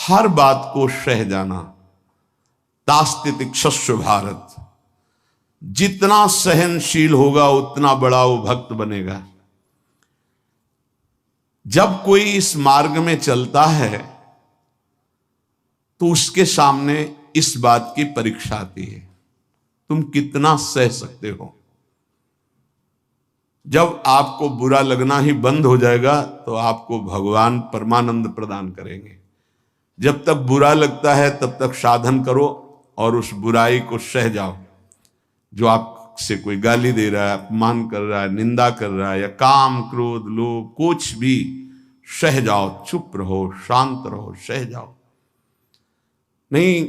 हर बात को सह जाना। तास्तितिक्षस्व भारत, जितना सहनशील होगा उतना बड़ा वो भक्त बनेगा। जब कोई इस मार्ग में चलता है तो उसके सामने इस बात की परीक्षा आती है, तुम कितना सह सकते हो। जब आपको बुरा लगना ही बंद हो जाएगा तो आपको भगवान परमानंद प्रदान करेंगे। जब तक बुरा लगता है तब तक साधन करो और उस बुराई को सह जाओ। जो आपसे कोई गाली दे रहा है, अपमान कर रहा है, निंदा कर रहा है, या काम क्रोध लोभ कुछ भी, सह जाओ, चुप रहो, शांत रहो, सह जाओ। नहीं,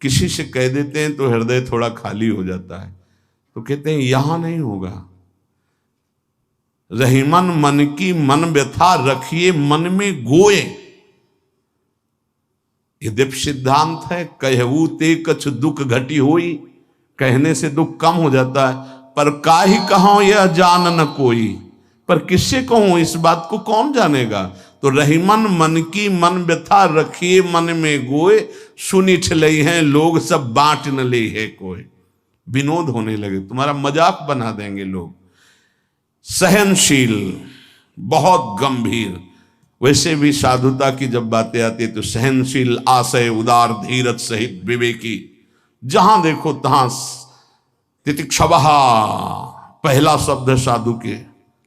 किसी से कह देते हैं तो हृदय थोड़ा खाली हो जाता है, तो कहते हैं यहां नहीं होगा। रहीमन मन की मन व्यथा रखिए मन में गोए, ये दिव्य सिद्धांत है। कहू ते कछ दुख घटी होई, कहने से दुख कम हो जाता है। पर काहि कहो यह जान न कोई, पर किससे कहूं, इस बात को कौन जानेगा। तो रहीमन मन की मन व्यथा रखिए मन में गोए, सुनी ठलई हैं लोग सब बांट न ले है कोई। विनोद होने लगे, तुम्हारा मजाक बना देंगे लोग। सहनशील, बहुत गंभीर। वैसे भी साधुता की जब बातें आती है तो सहनशील, आशय, उदार, धीरज सहित विवेकी, जहां देखो तहां तितिक्षवः पहला शब्द है साधु के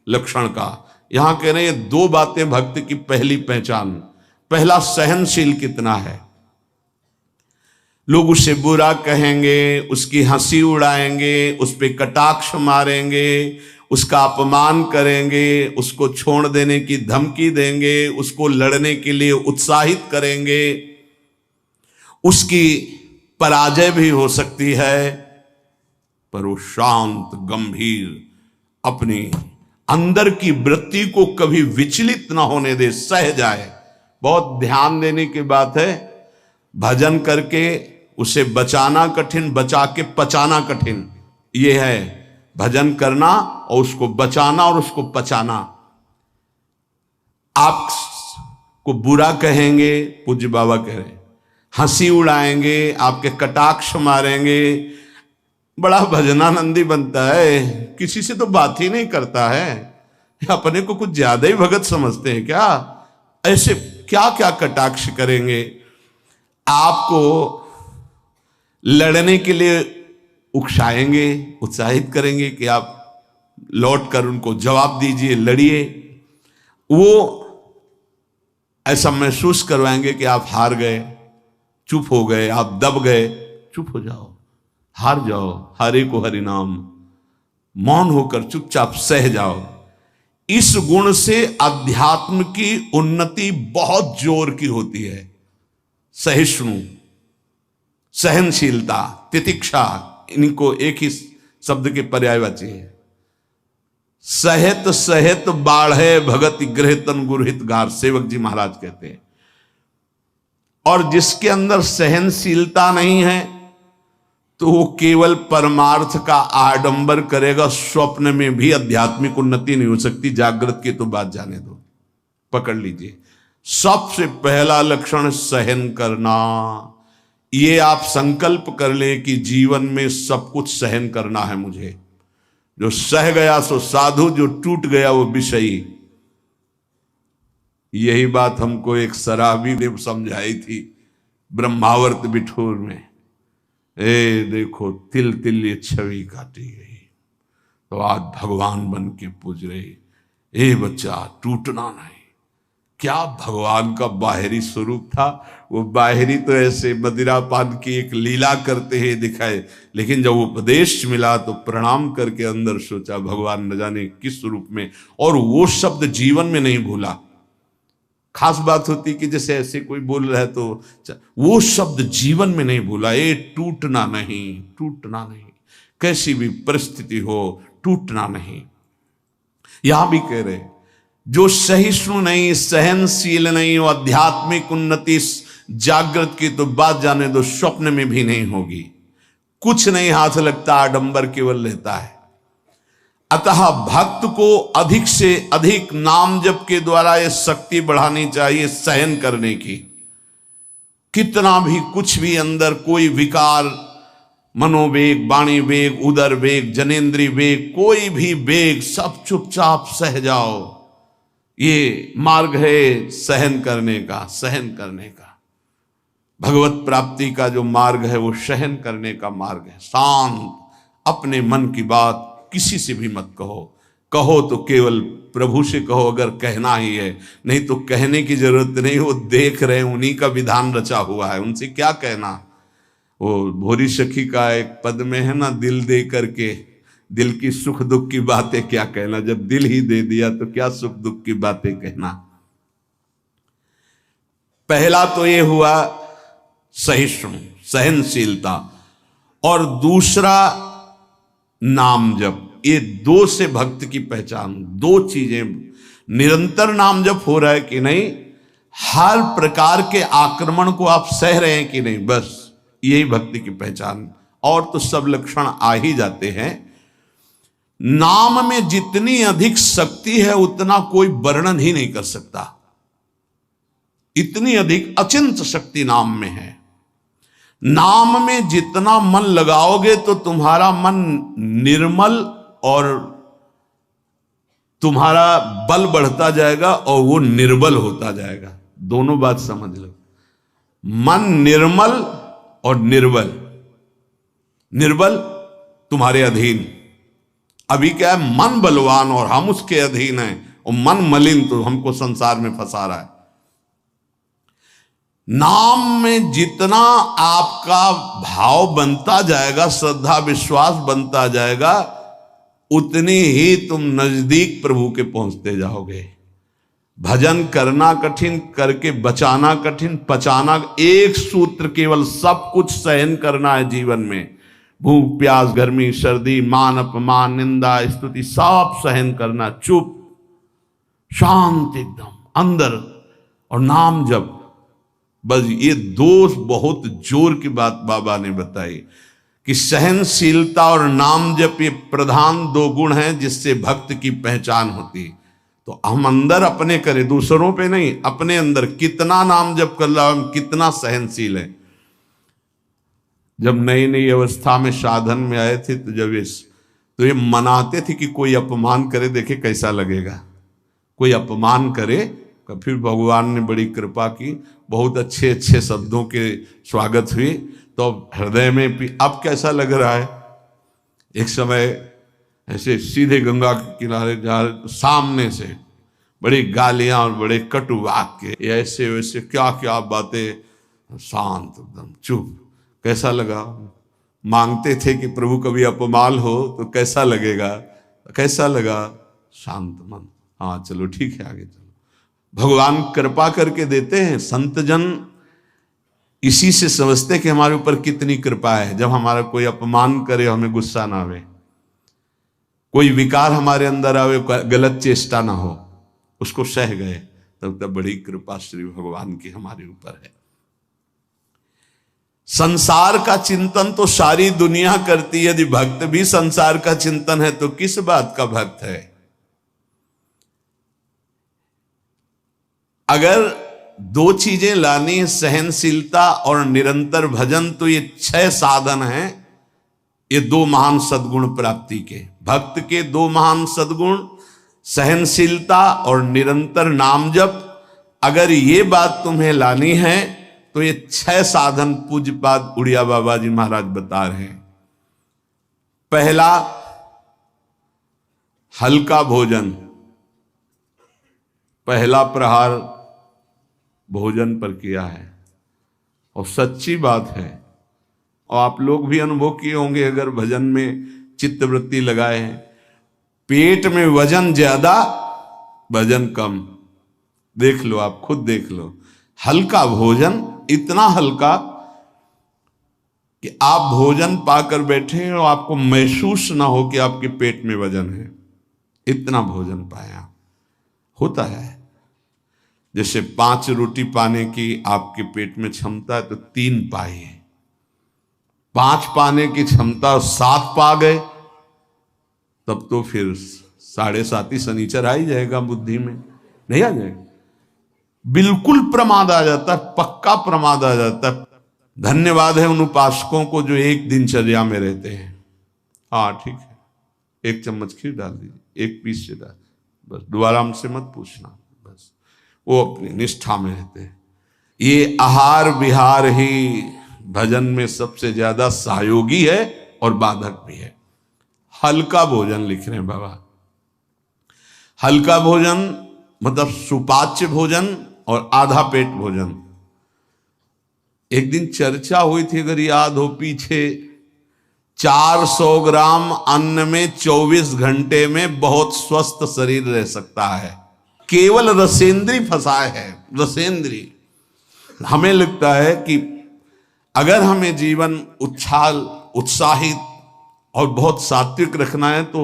लक्षण का। यहां कह रहे हैं दो बातें भक्त की पहली पहचान। पहला, सहनशील कितना है। लोग उसे बुरा कहेंगे, उसकी हंसी उड़ाएंगे, उस पर कटाक्ष मारेंगे, उसका अपमान करेंगे, उसको छोड़ देने की धमकी देंगे, उसको लड़ने के लिए उत्साहित करेंगे, उसकी पराजय भी हो सकती है, पर वो शांत गंभीर, अपनी अंदर की वृत्ति को कभी विचलित ना होने दे, सह जाए। बहुत ध्यान देने की बात है। भजन करके उसे बचाना कठिन, बचा के पचाना कठिन। ये है भजन करना और उसको बचाना और उसको पचाना। आपको बुरा कहेंगे, पूज्य बाबा कह रहे, हंसी उड़ाएंगे, आपके कटाक्ष मारेंगे, बड़ा भजनानंदी बनता है, किसी से तो बात ही नहीं करता है, अपने को कुछ ज्यादा ही भगत समझते हैं क्या। ऐसे क्या क्या कटाक्ष करेंगे, आपको लड़ने के लिए उकसाएंगे, उत्साहित करेंगे कि आप लौट कर उनको जवाब दीजिए, लड़िए। वो ऐसा महसूस करवाएंगे कि आप हार गए, चुप हो गए, आप दब गए। चुप हो जाओ, हार जाओ, हरे को हरि नाम, मौन होकर चुपचाप सह जाओ। इस गुण से अध्यात्म की उन्नति बहुत जोर की होती है। सहिष्णु, सहनशीलता, तितिक्षा, इनको एक ही शब्द के पर्यायवाची है। सहत सहत बाढ़े भगत गृह तन गुरहित गार, सेवक जी महाराज कहते हैं। और जिसके अंदर सहनशीलता नहीं है तो वो केवल परमार्थ का आडंबर करेगा, स्वप्न में भी आध्यात्मिक उन्नति नहीं हो सकती। जागृत की तो बात जाने दो, पकड़ लीजिए। सबसे पहला लक्षण सहन करना। ये आप संकल्प कर ले कि जीवन में सब कुछ सहन करना है मुझे। जो सह गया सो साधु, जो टूट गया वो विषयी। यही बात हमको एक शराबी ने समझाई थी ब्रह्मावर्त बिठूर में। ए देखो, तिल तिल ये छवि काटी गई तो आज भगवान बन के पूज रही। ए बच्चा, टूटना नहीं। क्या भगवान का बाहरी स्वरूप था। वो बाहरी तो ऐसे मदिरा पान की एक लीला करते ही दिखाए, लेकिन जब उपदेश मिला तो प्रणाम करके अंदर सोचा भगवान न जाने किस स्वरूप में। और वो शब्द जीवन में नहीं भूला। खास बात होती कि जैसे ऐसे कोई बोल रहा है तो वो शब्द जीवन में नहीं भूला। ये टूटना नहीं, टूटना नहीं, कैसी भी परिस्थिति हो टूटना नहीं। यहां भी कह रहे जो सहिष्णु नहीं, सहनशील नहीं, वो आध्यात्मिक उन्नति जागृत की तो बात जाने दो, स्वप्न में भी नहीं होगी। कुछ नहीं हाथ लगता, आडंबर केवल लेता है। अतः भक्त को अधिक से अधिक नाम जप के द्वारा ये शक्ति बढ़ानी चाहिए सहन करने की। कितना भी कुछ भी अंदर कोई विकार, मनोवेग, वाणी वेग, उदर वेग, जनेन्द्रीय वेग, कोई भी वेग, सब चुपचाप सह जाओ। ये मार्ग है सहन करने का, सहन करने का। भगवत प्राप्ति का जो मार्ग है वो सहन करने का मार्ग है। शांत, अपने मन की बात किसी से भी मत कहो, कहो तो केवल प्रभु से कहो, अगर कहना ही है, नहीं तो कहने की जरूरत नहीं, वो देख रहे हैं, उन्हीं का विधान रचा हुआ है, उनसे क्या कहना। वो भोरी सखी का एक पद में है ना, दिल दे करके दिल की सुख दुख की बातें क्या कहना, जब दिल ही दे दिया तो क्या सुख दुख की बातें कहना। पहला तो ये हुआ सहिष्णु, सहनशीलता, और दूसरा नाम जप। ये दो से भक्त की पहचान, दो चीजें। निरंतर नाम जप हो रहा है कि नहीं, हर प्रकार के आक्रमण को आप सह रहे हैं कि नहीं, बस यही भक्ति की पहचान। और तो सब लक्षण आ ही जाते हैं। नाम में जितनी अधिक शक्ति है उतना कोई वर्णन ही नहीं कर सकता। इतनी अधिक अचिंत शक्ति नाम में है। नाम में जितना मन लगाओगे तो तुम्हारा मन निर्मल और तुम्हारा बल बढ़ता जाएगा और वो निर्बल होता जाएगा। दोनों बात समझ लो, मन निर्मल और निर्बल। निर्बल तुम्हारे अधीन। अभी क्या है, मन बलवान और हम उसके अधीन हैं, और मन मलिन तो हमको संसार में फंसा रहा है। नाम में जितना आपका भाव बनता जाएगा, श्रद्धा विश्वास बनता जाएगा, उतनी ही तुम नजदीक प्रभु के पहुंचते जाओगे। भजन करना कठिन, करके बचाना कठिन, पचाना एक सूत्र केवल, सब कुछ सहन करना है जीवन में। भूख प्यास गर्मी सर्दी मान अपमान निंदा स्तुति सब सहन करना, चुप शांत एकदम अंदर, और नाम जप। बस ये दो बहुत जोर की बात बाबा ने बताई कि सहनशीलता और नाम जप ये प्रधान दो गुण हैं जिससे भक्त की पहचान होती। तो हम अंदर अपने करें, दूसरों पे नहीं, अपने अंदर कितना नाम जप कर रहा, हम कितना सहनशील है। जब नई नई अवस्था में साधन में आए थे तो ये मनाते थे कि कोई अपमान करे देखे कैसा लगेगा, कोई अपमान करे। फिर भगवान ने बड़ी कृपा की, बहुत अच्छे अच्छे शब्दों के स्वागत हुई, तो हृदय में भी अब कैसा लग रहा है। एक समय ऐसे सीधे गंगा के किनारे जा रहे, सामने से बड़ी गालियां और बड़े कटु वाक्य, ऐसे वैसे क्या क्या बातें, शांत एकदम चुप। कैसा लगा? मांगते थे कि प्रभु कभी अपमान हो तो कैसा लगेगा, कैसा लगा? शांत मन, हाँ चलो ठीक है आगे चलो। भगवान कृपा करके देते हैं। संत जन इसी से समझते कि हमारे ऊपर कितनी कृपा है। जब हमारा कोई अपमान करे हमें गुस्सा ना आवे, कोई विकार हमारे अंदर आवे, गलत चेष्टा ना हो, उसको सह गए, तब बड़ी कृपा श्री भगवान की हमारे ऊपर है। संसार का चिंतन तो सारी दुनिया करती है, यदि भक्त भी संसार का चिंतन है तो किस बात का भक्त है। अगर दो चीजें लानी है, सहनशीलता और निरंतर भजन, तो ये 6 साधन हैं। ये 2 महान सद्गुण प्राप्ति के, भक्त के 2 महान सद्गुण, सहनशीलता और निरंतर नाम जप। अगर ये बात तुम्हें लानी है तो ये 6 साधन पूज्यपाद उड़िया बाबा जी महाराज बता रहे हैं। पहला, हल्का भोजन। पहला प्रहार भोजन पर किया है, और सच्ची बात है, और आप लोग भी अनुभव किए होंगे अगर भजन में चित्तवृत्ति लगाए हैं। पेट में वजन ज्यादा, भजन कम। देख लो, आप खुद देख लो। हल्का भोजन, इतना हल्का कि आप भोजन पाकर बैठे और आपको महसूस ना हो कि आपके पेट में वजन है, इतना भोजन पाया। होता है जैसे 5 रोटी पाने की आपके पेट में क्षमता है तो 3 पाई, 5 पाने की क्षमता 7 पा गए, तब तो फिर 7.5 शनिचर आ ही जाएगा बुद्धि में, नहीं आ जाएगा। बिल्कुल प्रमाद आ जाता है, पक्का प्रमाद आ जाता है। धन्यवाद है उन उपासकों को जो एक दिनचर्या में रहते हैं। हाँ ठीक है, 1 चम्मच खीर डाल दीजिए, 1 पीस से डाल, बस दोबारा हमसे मत पूछना, बस वो अपनी निष्ठा में रहते हैं। ये आहार विहार ही भजन में सबसे ज्यादा सहयोगी है और बाधक भी है। हल्का भोजन लिख रहे हैं बाबा, हल्का भोजन मतलब सुपाच्य भोजन और आधा पेट भोजन। एक दिन चर्चा हुई थी, अगर याद हो पीछे, 400 ग्राम अन्न में 24 घंटे में बहुत स्वस्थ शरीर रह सकता है। केवल रसेंद्री फंसाए है, रसेंद्री। हमें लगता है कि अगर हमें जीवन उछाल उत्साहित और बहुत सात्विक रखना है तो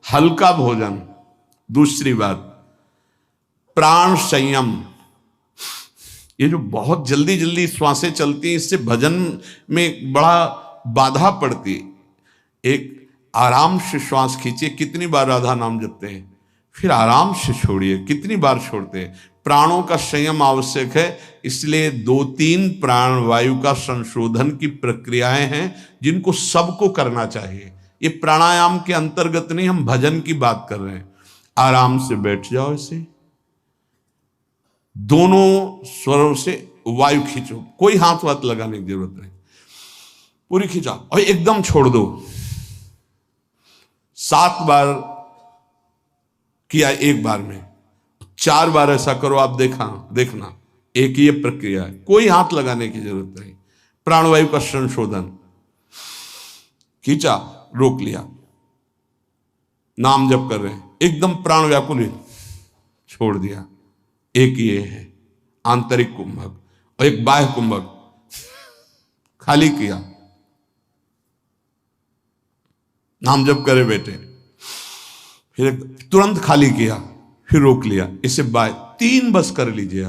हल्का भोजन। दूसरी बात, प्राण संयम। ये जो बहुत जल्दी जल्दी श्वासें चलती हैं, इससे भजन में बड़ा बाधा पड़ती है। एक आराम से श्वास खींचिए, कितनी बार राधा नाम जपते हैं, फिर आराम से छोड़िए, कितनी बार छोड़ते हैं। प्राणों का संयम आवश्यक है, इसलिए 2-3 प्राण वायु का संशोधन की प्रक्रियाएं हैं जिनको सबको करना चाहिए। ये प्राणायाम के अंतर्गत नहीं, हम भजन की बात कर रहे हैं। आराम से बैठ जाओ, ऐसे दोनों स्वरों से वायु खींचो, कोई हाथ वाथ लगाने की जरूरत नहीं, पूरी खींचाओ और एकदम छोड़ दो। 7 बार किया एक बार में, 4 बार ऐसा करो, आप देखना एक ये प्रक्रिया है, कोई हाथ लगाने की जरूरत नहीं। प्राणवायु का संशोधन, खींचा, रोक लिया, नाम जप कर रहे हैं, एकदम प्राण व्याकुल, छोड़ दिया। एक ये है आंतरिक कुंभक और एक बाह्य कुंभक, खाली किया, नाम जप करे बैठे, फिर तुरंत खाली किया, फिर रोक लिया, इसे बाय 3 बस कर लीजिए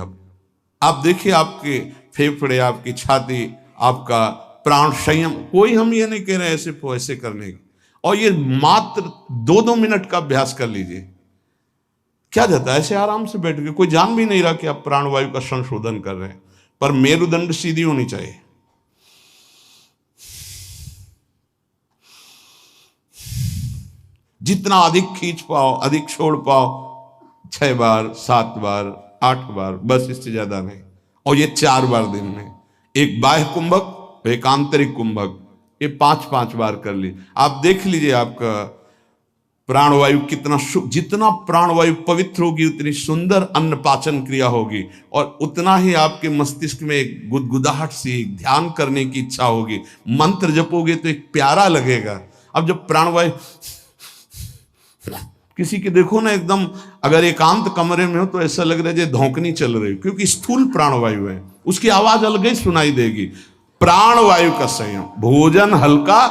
आप देखिए आपके फेफड़े, आपकी छाती, आपका प्राण संयम। कोई हम ये नहीं कह रहे ऐसे करने की, और ये मात्र 2-2 मिनट का अभ्यास कर लीजिए। क्या जाता है ऐसे आराम से बैठ के, कोई जान भी नहीं रहा कि आप प्राणवायु का संशोधन कर रहे हैं, पर मेरुदंड सीधी होनी चाहिए। जितना अधिक खींच पाओ, अधिक छोड़ पाओ, 6 बार, 7 बार, 8 बार, बस, इससे ज्यादा नहीं। और ये 4 बार दिन में, एक बाह्य कुंभक, एक आंतरिक कुंभक, ये 5-5 बार कर ली। आप देख लीजिए आपका प्राणवायु कितना, जितना प्राणवायु पवित्र होगी उतनी सुंदर अन्न पाचन क्रिया होगी, और उतना ही आपके मस्तिष्क में एक गुदगुदाहट सी, ध्यान करने की इच्छा होगी। मंत्र जपोगे तो एक प्यारा लगेगा। अब जब प्राणवायु किसी की देखो ना, एकदम अगर एकांत कमरे में हो तो ऐसा लग रहा है जैसे धौंकनी चल रही, क्योंकि स्थूल प्राणवायु है, उसकी आवाज अलग ही सुनाई देगी। प्राणवायु का संयम, भोजन हल्का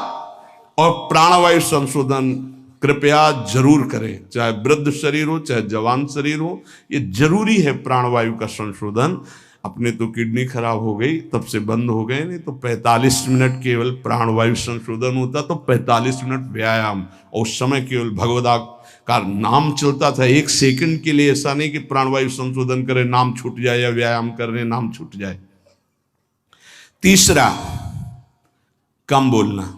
और प्राणवायु संशोधन कृपया जरूर करें, चाहे वृद्ध शरीर हो चाहे जवान शरीर हो, ये जरूरी है प्राणवायु का संशोधन। अपने तो किडनी खराब हो गई, तब से बंद हो गए, नहीं तो 45 मिनट केवल प्राणवायु संशोधन होता, तो 45 मिनट व्यायाम, और उस समय केवल भगवदा का नाम चलता था। 1 सेकंड के लिए ऐसा नहीं कि प्राणवायु संशोधन करे, नाम छूट जाए, या व्यायाम करने नाम छूट जाए। तीसरा, कम बोलना,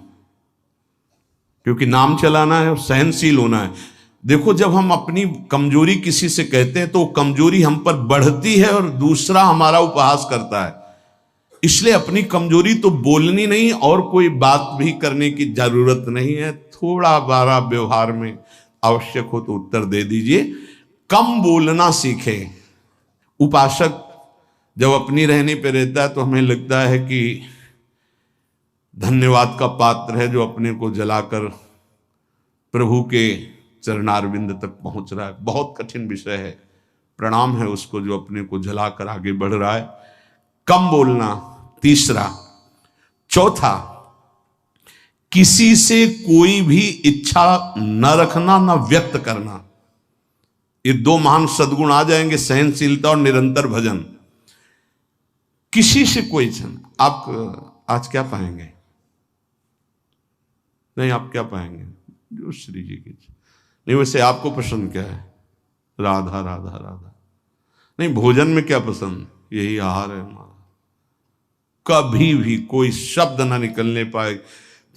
क्योंकि नाम चलाना है और सहनशील होना है। देखो, जब हम अपनी कमजोरी किसी से कहते हैं तो कमजोरी हम पर बढ़ती है और दूसरा हमारा उपहास करता है। इसलिए अपनी कमजोरी तो बोलनी नहीं, और कोई बात भी करने की जरूरत नहीं है। थोड़ा बारा व्यवहार में आवश्यक हो तो उत्तर दे दीजिए, कम बोलना सीखे। उपासक जब अपनी रहने पे रहता है तो हमें लगता है कि धन्यवाद का पात्र है, जो अपने को जलाकर प्रभु के चरणारविंद तक पहुंच रहा है। बहुत कठिन विषय है, प्रणाम है उसको जो अपने को जलाकर आगे बढ़ रहा है। कम बोलना, तीसरा। चौथा, किसी से कोई भी इच्छा न रखना, न व्यक्त करना। ये 2 महान सद्गुण आ जाएंगे, सहनशीलता और निरंतर भजन। किसी से कोई इच्छा, आप आज क्या पाएंगे? नहीं, आप क्या पाएंगे? जो श्री जी की। नहीं, वैसे आपको पसंद क्या है? राधा राधा राधा। नहीं भोजन में क्या पसंद, यही आहार है हमारा। कभी भी कोई शब्द ना निकलने पाए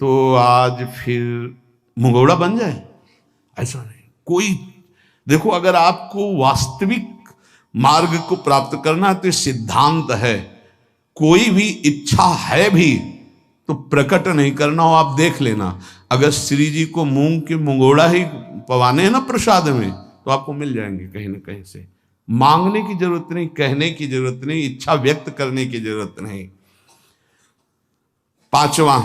तो आज फिर मुंगौड़ा बन जाए, ऐसा नहीं। कोई देखो, अगर आपको वास्तविक मार्ग को प्राप्त करना है तो सिद्धांत है, कोई भी इच्छा है भी तो प्रकट नहीं करना हो। आप देख लेना, अगर श्री जी को मूंग के मुंगोड़ा ही पवाने हैं ना प्रसाद में, तो आपको मिल जाएंगे कहीं ना कहीं से। मांगने की जरूरत नहीं, कहने की जरूरत नहीं, इच्छा व्यक्त करने की जरूरत नहीं। पांचवा,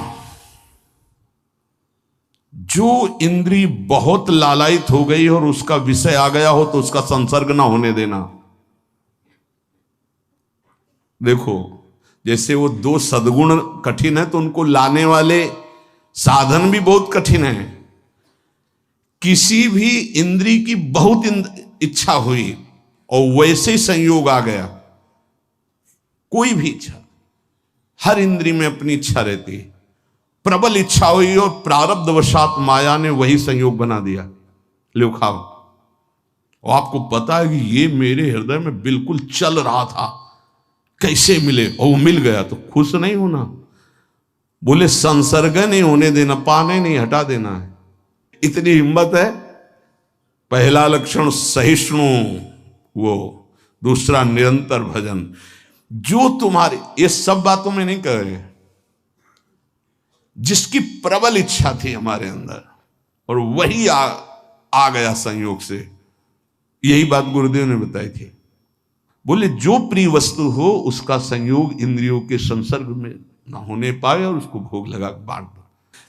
जो इंद्री बहुत लालायित हो गई और उसका विषय आ गया हो तो उसका संसर्ग ना होने देना। देखो, जैसे वो दो सद्गुण कठिन है तो उनको लाने वाले साधन भी बहुत कठिन है। किसी भी इंद्री की बहुत इच्छा हुई और वैसे ही संयोग आ गया, कोई भी इच्छा, हर इंद्री में अपनी इच्छा रहती है, प्रबल इच्छा हुई और प्रारब्धवशात माया ने वही संयोग बना दिया, लो खाओ। और आपको पता है कि ये मेरे हृदय में बिल्कुल चल रहा था, कैसे मिले, और वो मिल गया, तो खुश नहीं होना। बोले संसर्ग नहीं होने देना, पाने नहीं, हटा देना है। इतनी हिम्मत है। पहला लक्षण सहिष्णु, वो दूसरा निरंतर भजन। जो तुम्हारी, ये सब बातों में नहीं कह रहे, जिसकी प्रबल इच्छा थी हमारे अंदर और वही आ गया संयोग से, यही बात गुरुदेव ने बताई थी। बोले जो प्रिय वस्तु हो उसका संयोग इंद्रियों के संसर्ग में ना होने पाए और उसको भोग लगा बांट दो।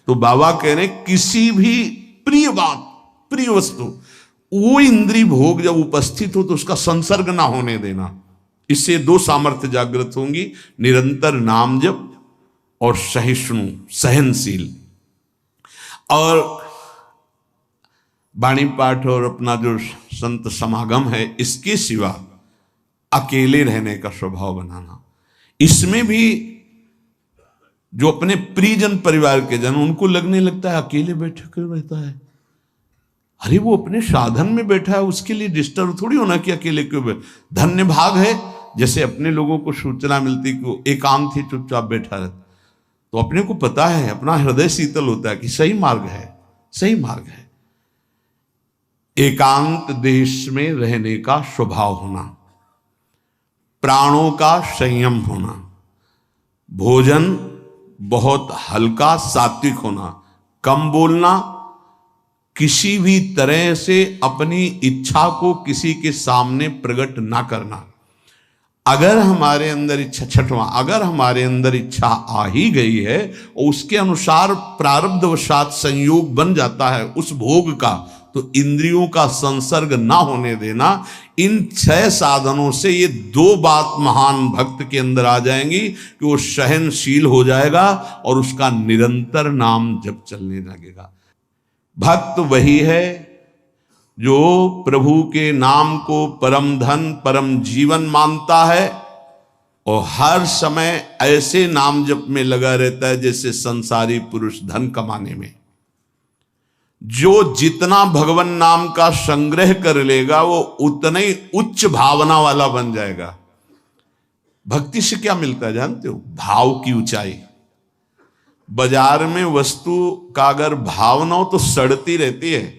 तो बाबा कह रहे किसी भी प्रिय बात, प्रिय वस्तु, वो इंद्रिय भोग जब उपस्थित हो तो उसका संसर्ग ना होने देना। इससे दो सामर्थ्य जागृत होंगी, निरंतर नाम जप और सहिष्णु, सहनशील। और वाणी पाठ और अपना जो संत समागम है, इसके सिवा अकेले रहने का स्वभाव बनाना। इसमें भी जो अपने प्रियजन, परिवार के जन, उनको लगने लगता है अकेले बैठे क्यों रहता है। अरे वो अपने साधन में बैठा है, उसके लिए डिस्टर्ब थोड़ी होना कि अकेले क्यों बैठे। धन्य भाग है, जैसे अपने लोगों को सूचना मिलती कि एकांत ही चुपचाप बैठा रहता, तो अपने को पता है, अपना हृदय शीतल होता है कि सही मार्ग है, सही मार्ग है। एकांत देश में रहने का स्वभाव होना, प्राणों का संयम होना, भोजन बहुत हल्का सात्विक होना, कम बोलना, किसी भी तरह से अपनी इच्छा को किसी के सामने प्रकट ना करना। अगर हमारे अंदर इच्छा, छठवां, अगर हमारे अंदर इच्छा आ ही गई है और उसके अनुसार प्रारब्धवशात संयोग बन जाता है उस भोग का, तो इंद्रियों का संसर्ग ना होने देना। इन 6 साधनों से ये 2 बात महान भक्त के अंदर आ जाएंगी कि वो सहनशील हो जाएगा और उसका निरंतर नाम जप चलने लगेगा। भक्त वही है जो प्रभु के नाम को परम धन, परम जीवन मानता है और हर समय ऐसे नाम जप में लगा रहता है जैसे संसारी पुरुष धन कमाने में। जो जितना भगवान नाम का संग्रह कर लेगा वो उतना ही उच्च भावना वाला बन जाएगा। भक्ति से क्या मिलता है जानते हो? भाव की ऊंचाई। बाजार में वस्तु का अगर भाव ना हो तो सड़ती रहती है,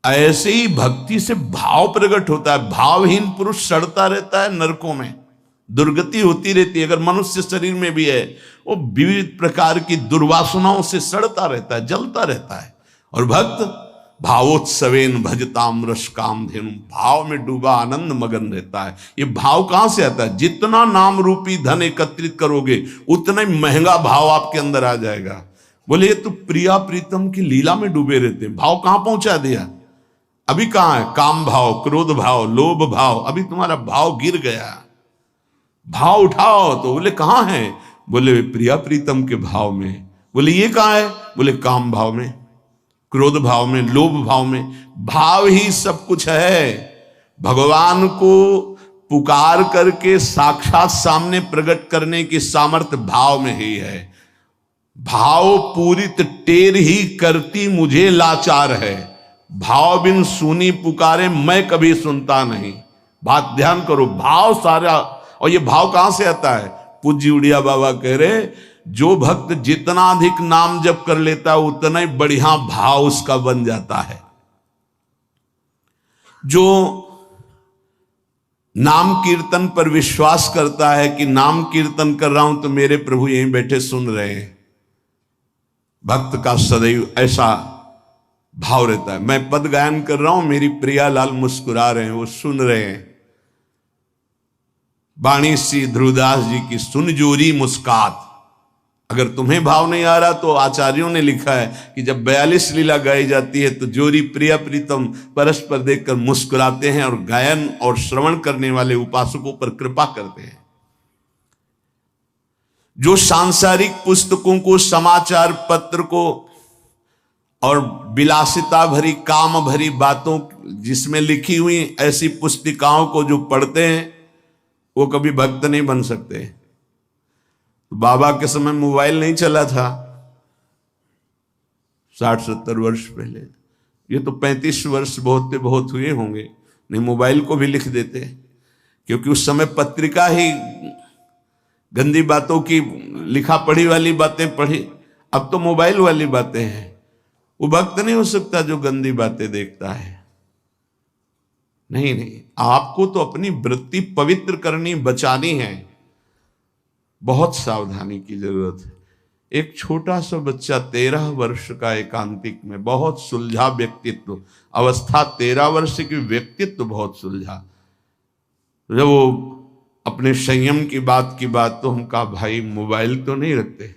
ऐसे ही भक्ति से भाव प्रकट होता है। भावहीन पुरुष सड़ता रहता है, नरकों में दुर्गति होती रहती है। अगर मनुष्य शरीर में भी है, वो विविध प्रकार की दुर्वासनाओं से सड़ता रहता है, जलता रहता है। और भक्त भावोत्सवेन भजताम रस काम धेनु, भाव में डूबा आनंद मगन रहता है। ये भाव कहां से आता है? जितना नाम रूपी धन एकत्रित करोगे उतना ही महंगा भाव आपके अंदर आ जाएगा। बोले ये तो प्रिया प्रीतम की लीला में डूबे रहते हैं, भाव कहां पहुंचा दिया? अभी कहां है? काम भाव, क्रोध भाव, लोभ भाव, अभी तुम्हारा भाव गिर गया। भाव उठाओ तो बोले कहां है? बोले प्रिया प्रीतम के भाव में। बोले ये कहां है? बोले काम भाव में, क्रोध भाव में, लोभ भाव में। भाव ही सब कुछ है। भगवान को पुकार करके साक्षात सामने प्रकट करने की सामर्थ्य भाव में ही है। भाव पूरित टेर ही करती मुझे लाचार है, भाव बिन सुनी पुकारे मैं कभी सुनता नहीं। बात ध्यान करो, भाव सारा। और ये भाव कहां से आता है? पूज्य उड़िया बाबा कह रहे, जो भक्त जितना अधिक नाम जप कर लेता है उतना ही बढ़िया भाव उसका बन जाता है। जो नाम कीर्तन पर विश्वास करता है कि नाम कीर्तन कर रहा हूं तो मेरे प्रभु यहीं बैठे सुन रहे हैं, भक्त का सदैव ऐसा भाव रहता है। मैं पद गायन कर रहा हूं, मेरी प्रिया लाल मुस्कुरा रहे हैं, वो सुन रहे हैं। बाणी सी ध्रुवदास जी की सुन जोरी मुस्कात। अगर तुम्हें भाव नहीं आ रहा तो आचार्यों ने लिखा है कि जब 42 लीला गाई जाती है तो जोरी प्रिया प्रीतम परस्पर देखकर मुस्कुराते हैं और गायन और श्रवण करने वाले उपासकों पर कृपा करते हैं। जो सांसारिक पुस्तकों को, समाचार पत्र को और विलासिता भरी काम भरी बातों जिसमें लिखी हुई ऐसी पुस्तिकाओं को जो पढ़ते हैं वो कभी भक्त नहीं बन सकते। बाबा के समय मोबाइल नहीं चला था 60-70 वर्ष पहले, ये तो 35 वर्ष बहुत हुए होंगे, नहीं मोबाइल को भी लिख देते, क्योंकि उस समय पत्रिका ही गंदी बातों की लिखा पढ़ी वाली बातें पढ़ी। अब तो मोबाइल वाली बातें हैं। वो भक्त नहीं हो सकता जो गंदी बातें देखता है। नहीं, आपको तो अपनी वृत्ति पवित्र करनी, बचानी है। बहुत सावधानी की जरूरत है। एक छोटा सा बच्चा 13 वर्ष का, एकांतिक में, बहुत सुलझा व्यक्तित्व, अवस्था 13 वर्ष की, व्यक्तित्व बहुत सुलझा। जब वो अपने संयम की बात तो हम कहा भाई मोबाइल तो नहीं रखते,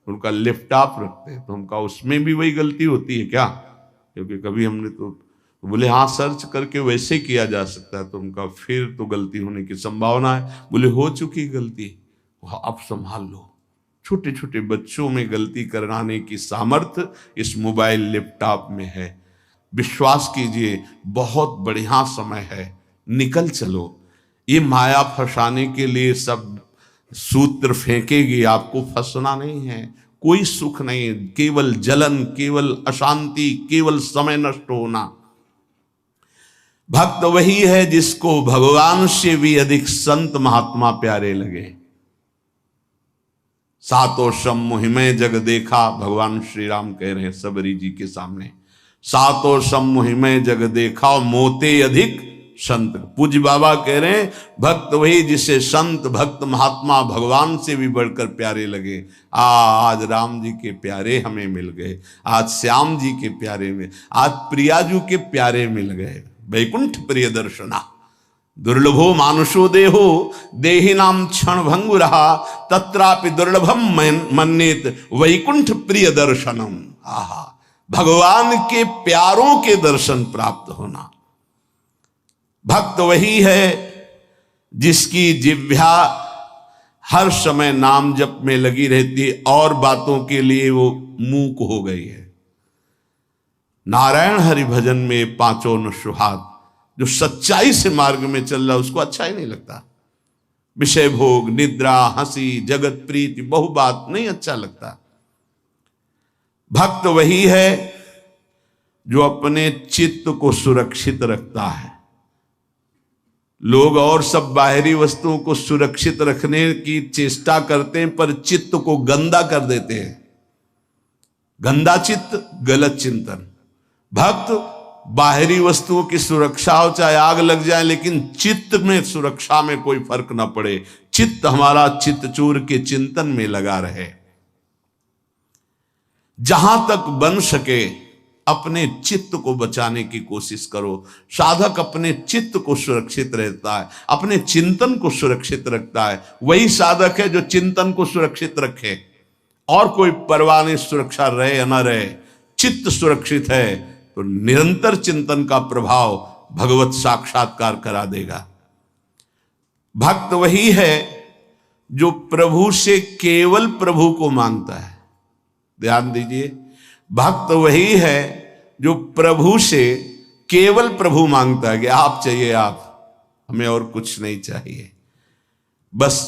उनका लैपटॉप रखते हैं। तो हम कहा उसमें भी वही गलती होती है क्या? क्योंकि कभी हमने तो बोले हाँ सर्च करके वैसे किया जा सकता है। तो उनका फिर तो गलती होने की संभावना है। बोले हो चुकी गलती, अब संभाल लो। छोटे छोटे बच्चों में गलती कराने की सामर्थ्य इस मोबाइल लैपटॉप में है। विश्वास कीजिए बहुत बढ़िया समय है, निकल चलो। ये माया फंसाने के लिए सब सूत्र फेंकेगी, आपको फंसना नहीं है। कोई सुख नहीं, केवल जलन, केवल अशांति, केवल समय नष्ट होना। भक्त वही है जिसको भगवान से भी अधिक संत महात्मा प्यारे लगे। सातों सम मुहिमे जग देखा, भगवान श्री राम कह रहे हैं सबरी जी के सामने, सातों सम मुहिमे जग देखा, मोते अधिक संत। पूज्य बाबा कह रहे हैं भक्त वही जिसे संत, भक्त, महात्मा भगवान से भी बढ़कर प्यारे लगे। आज राम जी के प्यारे हमें मिल गए, आज श्याम जी के प्यारे में, आज प्रियाजू के प्यारे मिल गए। वैकुंठ प्रिय दर्शना दुर्लभो मानुषो देहो देहि नाम क्षण भंगु रहा, तत्रापि दुर्लभम मन्येत वैकुंठ प्रिय दर्शनम। आहा, भगवान के प्यारों के दर्शन प्राप्त होना। भक्त वही है जिसकी जिह्वा हर समय नाम जप में लगी रहती है और बातों के लिए वो मूक हो गई है। नारायण हरि भजन में पांचों न सुहाग, जो सच्चाई से मार्ग में चल रहा उसको अच्छा ही नहीं लगता। विषय भोग, निद्रा, हंसी, जगत प्रीति, बहु बात नहीं अच्छा लगता। भक्त वही है जो अपने चित्त को सुरक्षित रखता है। लोग और सब बाहरी वस्तुओं को सुरक्षित रखने की चेष्टा करते हैं पर चित्त को गंदा कर देते हैं। गंदा चित्त, गलत चिंतन। भक्त बाहरी वस्तुओं की सुरक्षा हो, चाहे आग लग जाए, लेकिन चित्त में सुरक्षा में कोई फर्क ना पड़े। चित्त हमारा चित्तचूर के चिंतन में लगा रहे। जहां तक बन सके अपने चित्त को बचाने की कोशिश करो। साधक अपने चित्त को सुरक्षित रहता है, अपने चिंतन को सुरक्षित रखता है। वही साधक है जो चिंतन को सुरक्षित रखे, और कोई परवाह नहीं सुरक्षा रहे या ना रहे। चित्त सुरक्षित है तो निरंतर चिंतन का प्रभाव भगवत साक्षात्कार करा देगा। भक्त वही है जो प्रभु से केवल प्रभु को मांगता है। ध्यान दीजिए, भक्त वही है जो प्रभु से केवल प्रभु मांगता है कि आप चाहिए आप, हमें और कुछ नहीं चाहिए, बस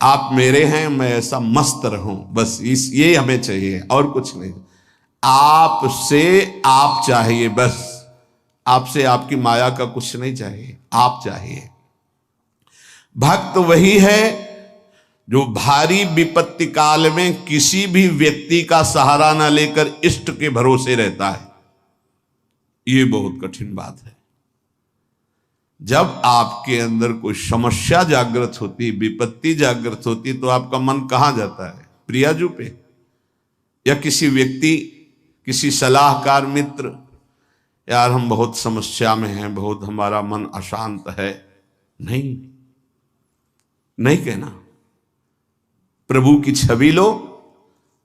आप मेरे हैं, मैं ऐसा मस्त रहूं, बस ये हमें चाहिए और कुछ नहीं। आप से आप चाहिए, बस आपसे आपकी माया का कुछ नहीं चाहिए, आप चाहिए। भक्त वही है जो भारी विपत्ति काल में किसी भी व्यक्ति का सहारा न लेकर इष्ट के भरोसे रहता है। ये बहुत कठिन बात है। जब आपके अंदर कोई समस्या जागृत होती, विपत्ति जागृत होती, तो आपका मन कहां जाता है? प्रियाजू पे, या किसी व्यक्ति, किसी सलाहकार मित्र, यार हम बहुत समस्या में हैं, बहुत हमारा मन अशांत है। नहीं, नहीं कहना। प्रभु की छवि लो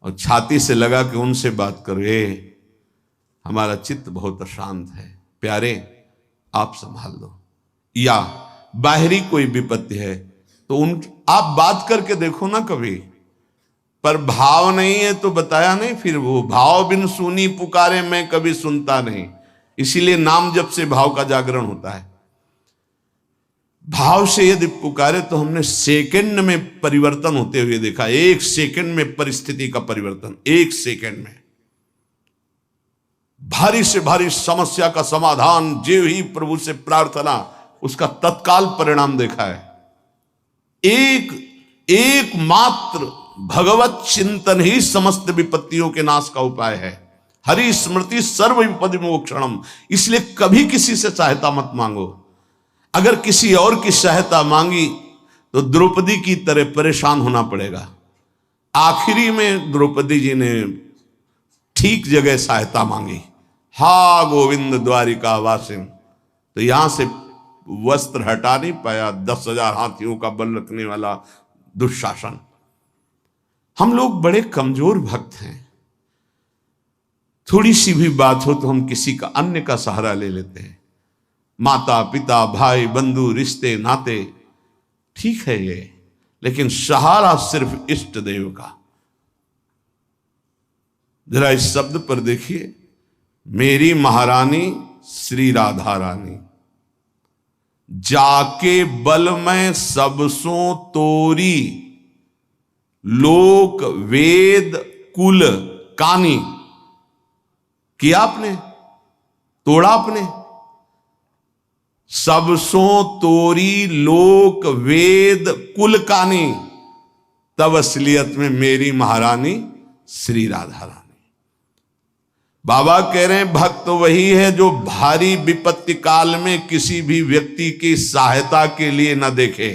और छाती से लगा के उनसे बात करो, हमारा चित्त बहुत अशांत है, प्यारे आप संभाल दो। या बाहरी कोई विपत्ति है तो आप बात करके देखो ना कभी, पर भाव नहीं है तो बताया नहीं। फिर वो भाव बिन सुनी पुकारे मैं कभी सुनता नहीं, इसीलिए नाम जप से भाव का जागरण होता है। भाव से यदि पुकारे तो हमने सेकंड में परिवर्तन होते हुए देखा। 1 सेकंड में परिस्थिति का परिवर्तन, 1 सेकंड में भारी से भारी समस्या का समाधान, जो ही प्रभु से प्रार्थना, उसका तत्काल परिणाम देखा है। एक मात्र भगवत चिंतन ही समस्त विपत्तियों के नाश का उपाय है। हरि स्मृति सर्व विपदि मोक्षणम। इसलिए कभी किसी से सहायता मत मांगो। अगर किसी और की सहायता मांगी तो द्रौपदी की तरह परेशान होना पड़ेगा। आखिरी में द्रौपदी जी ने ठीक जगह सहायता मांगी। हा गोविंद द्वारिका वासिन, तो यहां से वस्त्र हटा नहीं पाया 10,000 हाथियों का बल रखने वाला दुशासन। हम लोग बड़े कमजोर भक्त हैं। थोड़ी सी भी बात हो तो हम किसी का, अन्य का सहारा ले लेते हैं। माता पिता भाई बंधु रिश्ते नाते ठीक है ये, लेकिन सहारा सिर्फ इष्ट देव का। जरा इस शब्द पर देखिए, मेरी महारानी श्री राधा रानी, जाके बल में सबसों तोरी, लोक वेद कुल कानी। किया आपने, तोड़ा आपने। सबसों तोरी लोक वेद कुल कानी, तब असलियत में मेरी महारानी श्री राधा रानी। बाबा कह रहे हैं भक्त वही है जो भारी विपत्ति काल में किसी भी व्यक्ति की सहायता के लिए न देखे,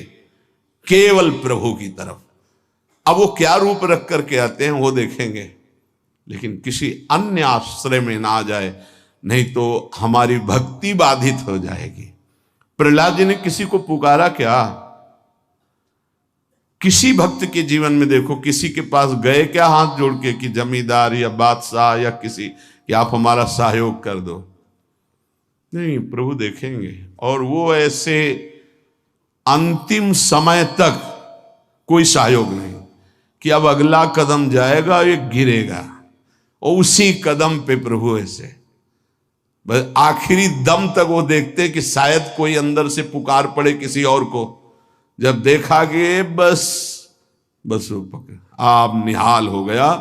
केवल प्रभु की तरफ। अब वो क्या रूप रख करके आते हैं वो देखेंगे, लेकिन किसी अन्य आश्रय में ना आ जाए, नहीं तो हमारी भक्ति बाधित हो जाएगी। प्रहलाद जी ने किसी को पुकारा क्या? किसी भक्त के जीवन में देखो, किसी के पास गए क्या हाथ जोड़ के कि जमींदार या बादशाह या किसी, कि आप हमारा सहयोग कर दो? नहीं, प्रभु देखेंगे। और वो ऐसे अंतिम समय तक कोई सहयोग नहीं कि अब अगला कदम जाएगा ये गिरेगा, और उसी कदम पे प्रभु ऐसे बस आखिरी दम तक वो देखते कि शायद कोई अंदर से पुकार पड़े किसी और को। जब देखा कि बस वो पकड़, आप निहाल हो गया,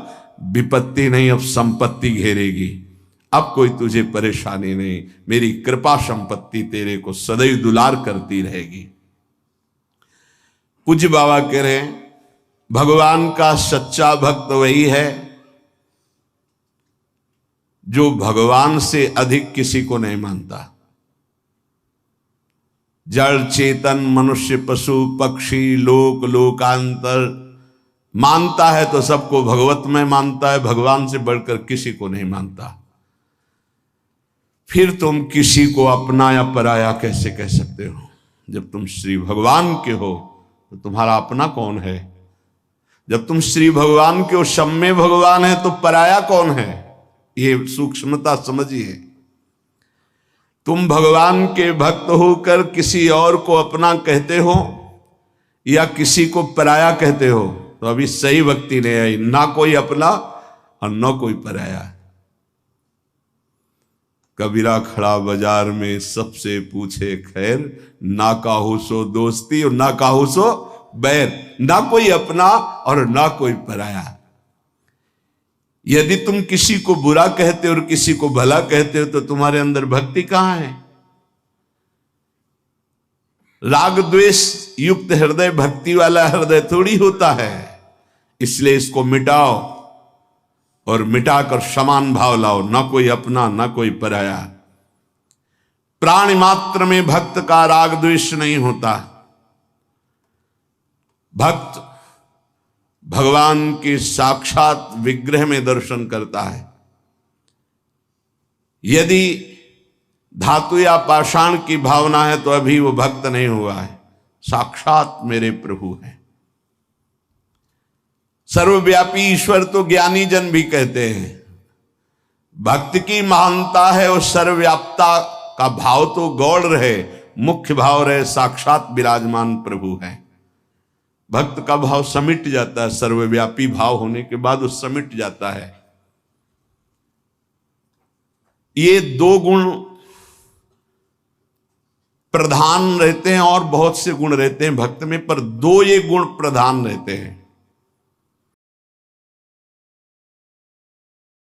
विपत्ति नहीं अब संपत्ति घेरेगी, अब कोई तुझे परेशानी नहीं, मेरी कृपा संपत्ति तेरे को सदैव दुलार करती रहेगी। पूज्य बाबा कह रहे हैं भगवान का सच्चा भक्त वही है जो भगवान से अधिक किसी को नहीं मानता। जड़ चेतन मनुष्य पशु पक्षी लोक लोकांतर मानता है तो सबको भगवत में मानता है, भगवान से बढ़कर किसी को नहीं मानता। फिर तुम किसी को अपना या पराया कैसे कह सकते हो? जब तुम श्री भगवान के हो तो तुम्हारा अपना कौन है? जब तुम श्री भगवान के हो, सम्मे भगवान है, तो पराया कौन है? ये सूक्ष्मता समझिए। तुम भगवान के भक्त होकर किसी और को अपना कहते हो या किसी को पराया कहते हो, तो अभी सही भक्ति नहीं आई। ना कोई अपना और ना कोई पराया। कबीरा खड़ा बाजार में सबसे पूछे खैर, ना काहू सो दोस्ती और ना काहू सो बैर। ना कोई अपना और ना कोई पराया। यदि तुम किसी को बुरा कहते हो और किसी को भला कहते हो तो तुम्हारे अंदर भक्ति कहां है? राग द्वेष युक्त हृदय भक्ति वाला हृदय थोड़ी होता है। इसलिए इसको मिटाओ और मिटाकर समान भाव लाओ, ना कोई अपना ना कोई पराया। प्राणी मात्र में भक्त का राग द्वेष नहीं होता। भक्त भगवान के साक्षात विग्रह में दर्शन करता है। यदि धातु या पाषाण की भावना है तो अभी वो भक्त नहीं हुआ है, साक्षात मेरे प्रभु हैं। सर्वव्यापी ईश्वर तो ज्ञानी जन भी कहते हैं। भक्त की महानता है और सर्वव्याप्ता का भाव तो गौड़ रहे, मुख्य भाव रहे साक्षात विराजमान प्रभु है। भक्त का भाव समिट जाता है, सर्वव्यापी भाव होने के बाद वो समिट जाता है। ये दो गुण प्रधान रहते हैं और बहुत से गुण रहते हैं भक्त में, पर दो ये गुण प्रधान रहते हैं।